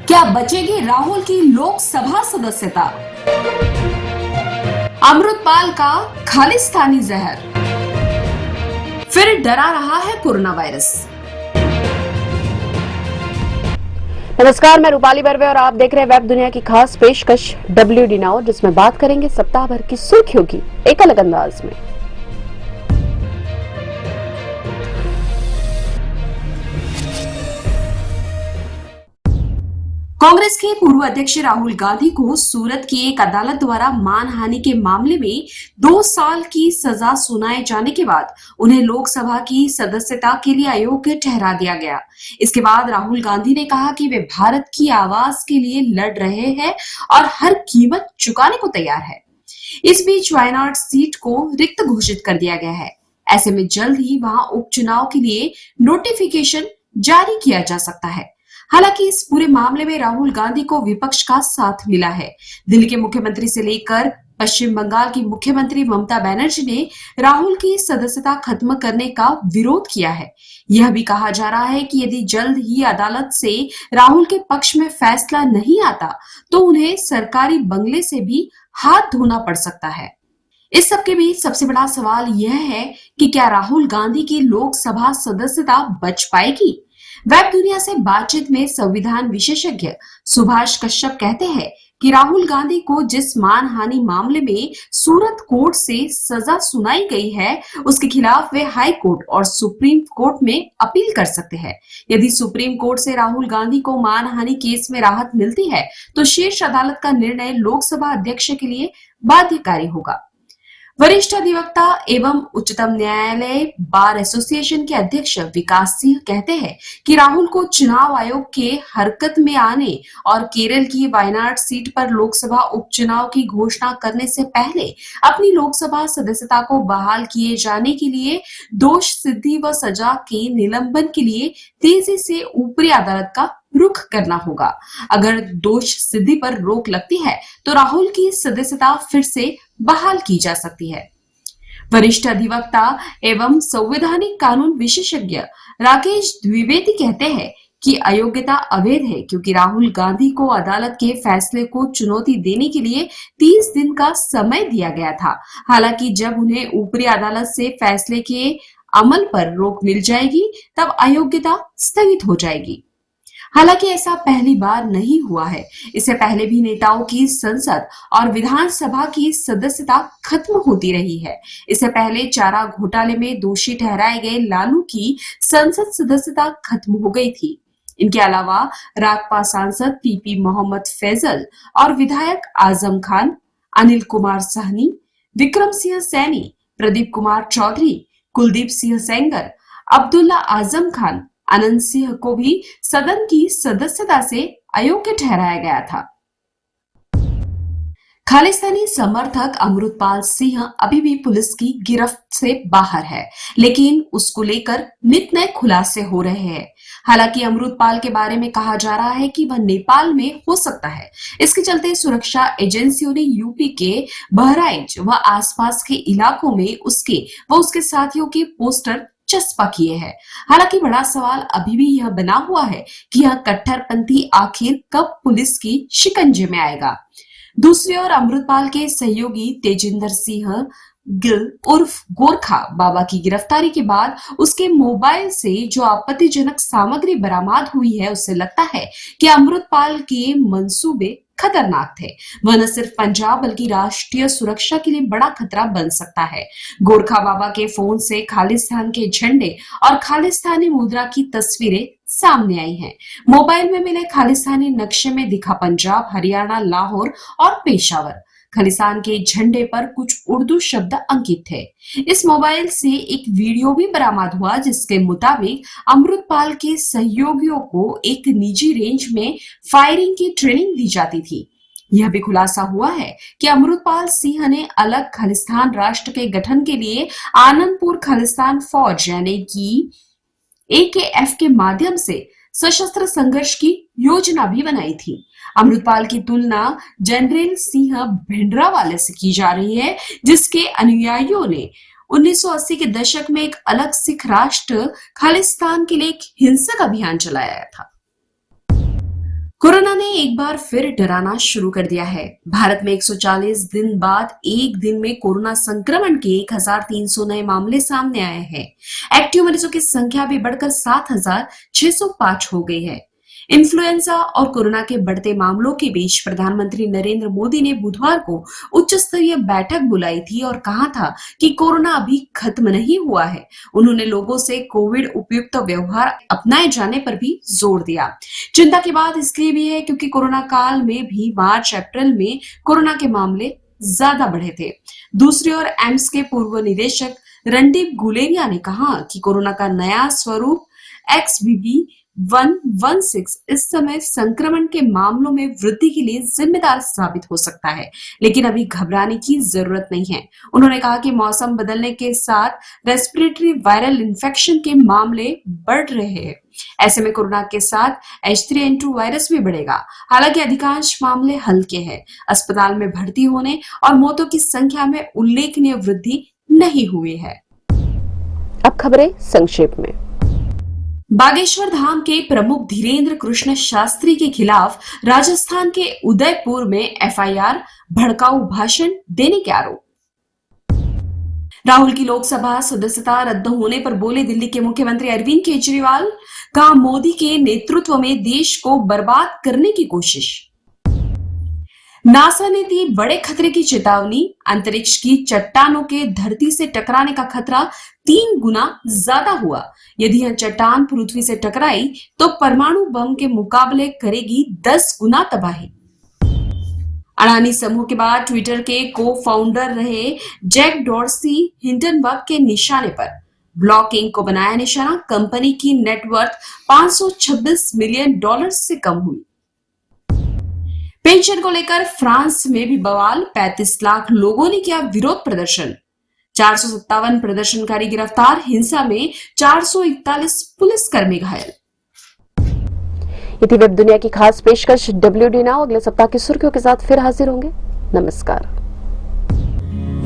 क्या बचेगी राहुल की लोकसभा सदस्यता? अमृतपाल का खालिस्तानी जहर, फिर डरा रहा है कोरोना वायरस। नमस्कार, मैं रूपाली बर्वे और आप देख रहे हैं वेब दुनिया की खास पेशकश WD नाउ, जिसमें बात करेंगे सप्ताह भर की सुर्खियों की एक अलग अंदाज में। कांग्रेस के पूर्व अध्यक्ष राहुल गांधी को सूरत की एक अदालत द्वारा मानहानि के मामले में 2 साल की सजा सुनाए जाने के बाद उन्हें लोकसभा की सदस्यता के लिए अयोग्य ठहरा दिया गया। इसके बाद राहुल गांधी ने कहा कि वे भारत की आवाज के लिए लड़ रहे हैं और हर कीमत चुकाने को तैयार है। इस बीच वायनाड सीट को रिक्त घोषित कर दिया गया है। ऐसे में जल्द ही वहां उपचुनाव के लिए नोटिफिकेशन जारी किया जा सकता है। हालांकि इस पूरे मामले में राहुल गांधी को विपक्ष का साथ मिला है। दिल्ली के मुख्यमंत्री से लेकर पश्चिम बंगाल की मुख्यमंत्री ममता बनर्जी ने राहुल की सदस्यता खत्म करने का विरोध किया है। यह भी कहा जा रहा है कि यदि जल्द ही अदालत से राहुल के पक्ष में फैसला नहीं आता तो उन्हें सरकारी बंगले से भी हाथ धोना पड़ सकता है। इस सबके बीच सबसे बड़ा सवाल यह है कि क्या राहुल गांधी की लोकसभा सदस्यता बच पाएगी? वेब दुनिया से बातचीत में संविधान विशेषज्ञ सुभाष कश्यप कहते हैं कि राहुल गांधी को जिस मानहानि मामले में सूरत कोर्ट से सजा सुनाई गई है, उसके खिलाफ वे हाई कोर्ट और सुप्रीम कोर्ट में अपील कर सकते हैं। यदि सुप्रीम कोर्ट से राहुल गांधी को मानहानि केस में राहत मिलती है तो शीर्ष अदालत का निर्णय लोकसभा अध्यक्ष के लिए बाध्यकारी होगा। वरिष्ठ अधिवक्ता एवं उच्चतम न्यायालय बार एसोसिएशन के अध्यक्ष विकास सिंह कहते हैं कि राहुल को चुनाव आयोग के हरकत में आने और केरल की वायनाड सीट पर लोकसभा उपचुनाव की घोषणा करने से पहले अपनी लोकसभा सदस्यता को बहाल किए जाने के लिए दोष सिद्धि व सजा के निलंबन के लिए तेजी से ऊपरी अदालत का रुख करना होगा। अगर दोष सिद्धि पर रोक लगती है तो राहुल की सदस्यता फिर से बहाल की जा सकती है। वरिष्ठ अधिवक्ता एवं संवैधानिक कानून विशेषज्ञ राकेश द्विवेदी कहते हैं कि अयोग्यता अवैध है, क्योंकि राहुल गांधी को अदालत के फैसले को चुनौती देने के लिए 30 दिन का समय दिया गया था। हालांकि जब उन्हें ऊपरी अदालत से फैसले के अमल पर रोक मिल जाएगी तब अयोग्यता स्थगित हो जाएगी। हालांकि ऐसा पहली बार नहीं हुआ है। इससे पहले भी नेताओं की संसद और विधानसभा की सदस्यता खत्म होती रही है। इससे पहले चारा घोटाले में दोषी ठहराए गए लालू की संसद सदस्यता खत्म हो गई थी। इनके अलावा राकपा सांसद पीपी मोहम्मद फैजल और विधायक आजम खान, अनिल कुमार सहनी, विक्रम सिंह सैनी, प्रदीप कुमार चौधरी, कुलदीप सिंह सेंगर, अब्दुल्ला आजम खान, अनंत सिंह को भी सदन की सदस्यता से अयोग्य ठहराया गया था। खालिस्तानी समर्थक अमृतपाल सिंह अभी भी पुलिस की गिरफ्त से बाहर है, लेकिन उसको लेकर नित नए खुलासे हो रहे हैं। हालांकि अमृतपाल के बारे में कहा जा रहा है कि वह नेपाल में हो सकता है। इसके चलते सुरक्षा एजेंसियों ने यूपी के बहराइच व आसपास के इलाकों में उसके साथियों के पोस्टर चस्पा किए हैं। हालांकि बड़ा सवाल अभी भी यह बना हुआ है कि यह कट्टरपंथी आखिर कब पुलिस की शिकंजे में आएगा। दूसरी ओर अमृतपाल के सहयोगी तेजिंदर सिंह गिल उर्फ गोरखा बाबा की गिरफ्तारी के बाद उसके मोबाइल से जो आपत्तिजनक सामग्री बरामद हुई है, उससे लगता है कि अमृतपाल के मंसूबे खतरनाक थे। वह न सिर्फ पंजाब बल्कि राष्ट्रीय सुरक्षा के लिए बड़ा खतरा बन सकता है। गोरखा बाबा के फोन से खालिस्तान के झंडे और खालिस्तानी मुद्रा की तस्वीरें सामने आई हैं। मोबाइल में मिले खालिस्तानी नक्शे में दिखा पंजाब, हरियाणा, लाहौर और पेशावर। खालिस्तान के झंडे पर कुछ उर्दू शब्द अंकित थे। इस मोबाइल से एक वीडियो भी बरामद हुआ, जिसके मुताबिक अमृतपाल के सहयोगियों को एक निजी रेंज में फायरिंग की ट्रेनिंग दी जाती थी। यह भी खुलासा हुआ है कि अमृतपाल सिंह ने अलग खालिस्तान राष्ट्र के गठन के लिए आनंदपुर खालिस्तान फौज यानी कि AKF के माध्यम से सशस्त्र संघर्ष की योजना भी बनाई थी। अमृतपाल की तुलना जनरल सिंह भिंडरावाले से की जा रही है, जिसके अनुयायियों ने 1980 के दशक में एक अलग सिख राष्ट्र खालिस्तान के लिए एक हिंसक अभियान चलाया था। कोरोना ने एक बार फिर डराना शुरू कर दिया है। भारत में 140 दिन बाद एक दिन में कोरोना संक्रमण के 1300 नए मामले सामने आए हैं। एक्टिव मरीजों की संख्या भी बढ़कर 7605 हो गई है। इन्फ्लुएंजा और कोरोना के बढ़ते मामलों के बीच प्रधानमंत्री नरेंद्र मोदी ने बुधवार को उच्च स्तरीय बैठक बुलाई थी और कहा था कि कोरोना अभी खत्म नहीं हुआ है। उन्होंने लोगों से कोविड उपयुक्त व्यवहार अपनाए जाने पर भी जोर दिया। चिंता की बात इसलिए भी है क्योंकि कोरोना काल में भी मार्च अप्रैल में कोरोना के मामले ज्यादा बढ़े थे। दूसरी ओर एम्स के पूर्व निदेशक रणदीप गुलेरिया ने कहा कि कोरोना का नया स्वरूप XBB.1.16 इस समय संक्रमण के मामलों में वृद्धि के लिए जिम्मेदार साबित हो सकता है, लेकिन अभी घबराने की जरूरत नहीं है। उन्होंने कहा कि मौसम बदलने के साथ रेस्पिरेटरी वायरल इन्फेक्शन के मामले बढ़ रहे हैं। ऐसे में कोरोना के साथ H3N2 वायरस भी बढ़ेगा। हालांकि अधिकांश मामले हल्के हैं। अस्पताल में भर्ती होने और मौतों की संख्या में उल्लेखनीय वृद्धि नहीं हुई है। अब खबरें संक्षेप में। बागेश्वर धाम के प्रमुख धीरेन्द्र कृष्ण शास्त्री के खिलाफ राजस्थान के उदयपुर में FIR, भड़काऊ भाषण देने के आरोप। राहुल की लोकसभा सदस्यता रद्द होने पर बोले दिल्ली के मुख्यमंत्री अरविंद केजरीवाल, कहा मोदी के नेतृत्व में देश को बर्बाद करने की कोशिश। नासा ने दी बड़े खतरे की चेतावनी, अंतरिक्ष की चट्टानों के धरती से टकराने का खतरा 3 गुना ज्यादा हुआ। यदि यह चट्टान पृथ्वी से टकराई तो परमाणु बम के मुकाबले करेगी 10 गुना तबाही। अडानी समूह के बाद ट्विटर के को फाउंडर रहे जैक डॉर्सी हिंडनबर्ग के निशाने पर। ब्लॉकिंग को बनाया निशाना, कंपनी की नेटवर्थ $526 मिलियन से कम हुई। पेंशन को लेकर फ्रांस में भी बवाल, 35 लाख लोगों ने किया विरोध प्रदर्शन। 457 प्रदर्शनकारी गिरफ्तार, हिंसा में 441 पुलिसकर्मी घायल। ये थी वेब दुनिया की खास पेशकश WD नाउ। अगले सप्ताह की सुर्खियों के साथ फिर हाजिर होंगे। नमस्कार।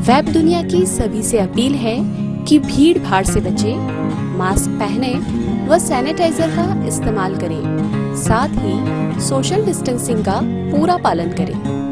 वेब दुनिया की सभी से अपील है कि भीड़ भाड़ से बचें, मास्क पहने व सैनिटाइजर का इस्तेमाल करें। साथ ही सोशल डिस्टेंसिंग का पूरा पालन करें।